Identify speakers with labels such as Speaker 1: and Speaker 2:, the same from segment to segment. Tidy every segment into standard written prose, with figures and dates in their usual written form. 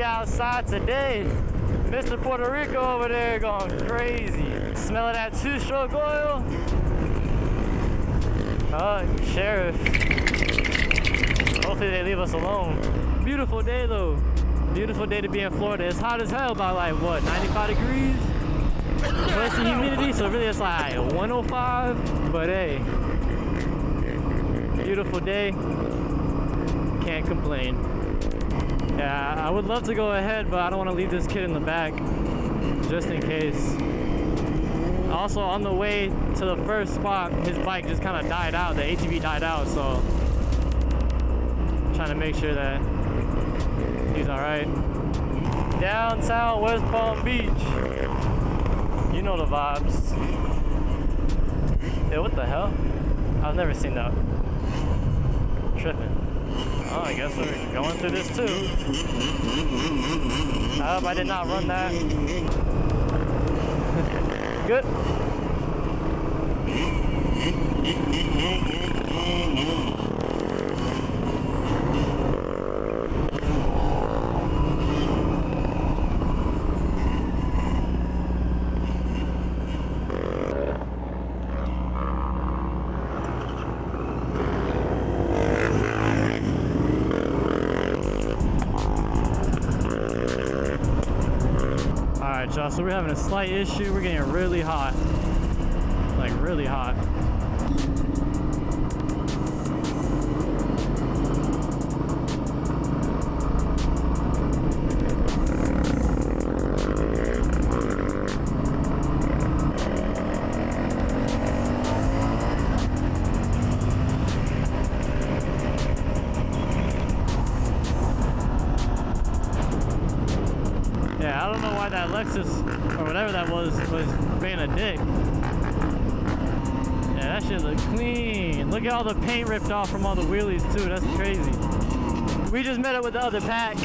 Speaker 1: outside today. Mr. Puerto Rico over there going crazy. Smelling that two-stroke oil. Sheriff. Hopefully they leave us alone. Beautiful day though. Beautiful day to be in Florida. It's hot as hell, about like what, 95 degrees? Plus the humidity, so really it's like 105. But hey, beautiful day. Can't complain. Yeah, I would love to go ahead, but I don't want to leave this kid in the back, just in case. Also, on the way to the first spot, his bike just kind of died out. The ATV died out, so I'm trying to make sure that he's all right. Downtown West Palm Beach. You know the vibes. Yeah, what the hell? I've never seen that. Tripping. Oh, I guess we're going through this too. I hope I did not run that. Good. Alright y'all, so we're having a slight issue. We're getting really hot. Like really hot. Yeah, I don't know why that Lexus, or whatever that was being a dick. Yeah, that shit look clean. Look at all the paint ripped off from all the wheelies too, that's crazy. We just met up with the other pack.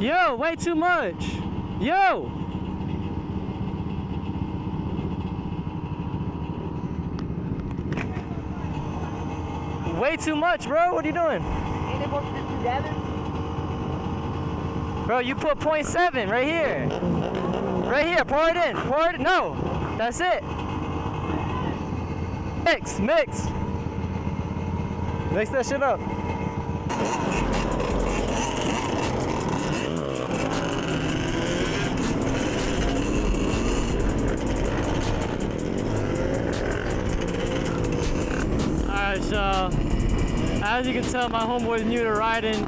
Speaker 1: Yo, way too much. Yo. Way too much, bro. What are you doing?
Speaker 2: Ain't it supposed to be 2 gallons?
Speaker 1: Bro, you put 0.7 right here. Right here, pour it in. Pour it in. No, that's it. Mix. Mix that shit up. Alright, so as you can tell, my homeboy's new to riding.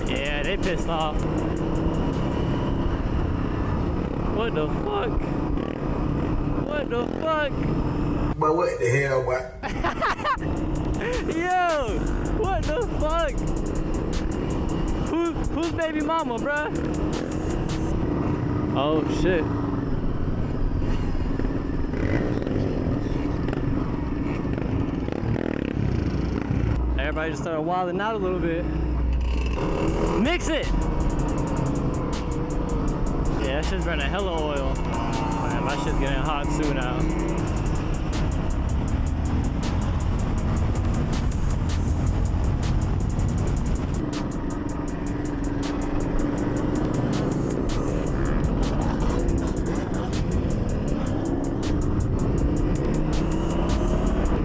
Speaker 1: Yeah, they pissed off. What the fuck? What the fuck?
Speaker 3: But what the hell, boy?
Speaker 1: Yo, what the fuck? Who's baby mama, bruh? Oh shit. Everybody just started wilding out a little bit. Mix it! Yeah, that shit's burning hella oil. Man, my shit's getting hot too now.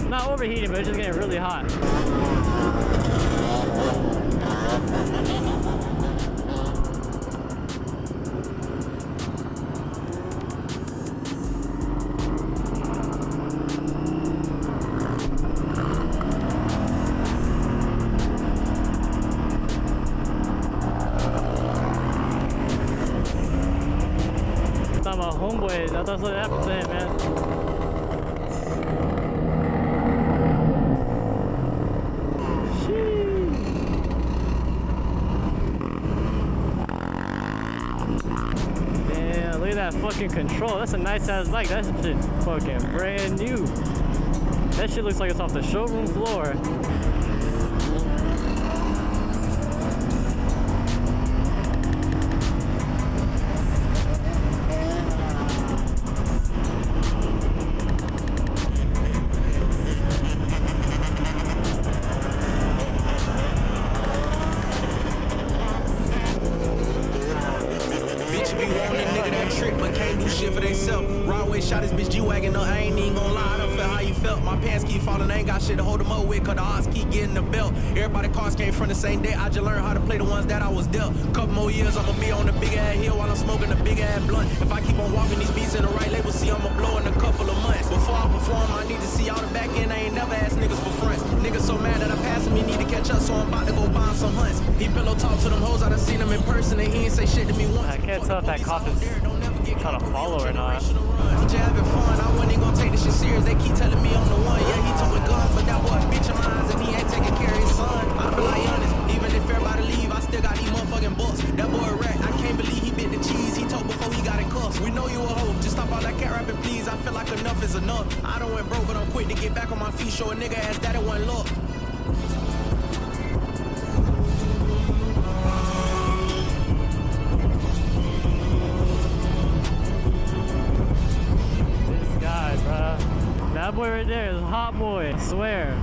Speaker 1: Not overheating, but it's just getting really hot. boy. That's what happened to him, man. Damn, look at that fucking control. That's a nice ass bike. That shit fucking brand new. That shit looks like it's off the showroom floor.
Speaker 4: Shot this bitch G-Wagon up, I ain't even gon' lie, I done felt how you felt. My pants keep falling, I ain't got shit to hold them up with, cause the odds keep getting the belt. Everybody cars came from the same day, I just learned how to play the ones that I was dealt. Couple more years, I'ma be on the big ass hill while I'm smoking a big ass blunt. If I keep on walking these beats in the right label, see I'ma blow in a couple of months. Before I perform, I need to see all the back end, I ain't never asked niggas for fronts. Niggas so mad that I'm passing me, need to catch up, so I'm about to go buy some hunts. He pillow talk to them hoes, I done seen them in person, and he ain't say shit to me once.
Speaker 1: I can't tell if that cop is trying to follow or not.
Speaker 4: I'm just having fun, I wasn't even gonna take this shit serious. They keep telling me I'm the one, yeah, he told me guns, but that boy a bitch of mine, and he ain't taking care of his son. I feel like honest, even if everybody leave, I still got these motherfucking books. That boy a rat, I can't believe he bit the cheese, he told before he got in cuffs. We know you a hoe, just stop all that cat rapping please, I feel like enough is enough. I done went broke, but I'm quick to get back on my feet, show a nigga ass that it wasn't luck.
Speaker 1: That boy right there is a hot boy, I swear.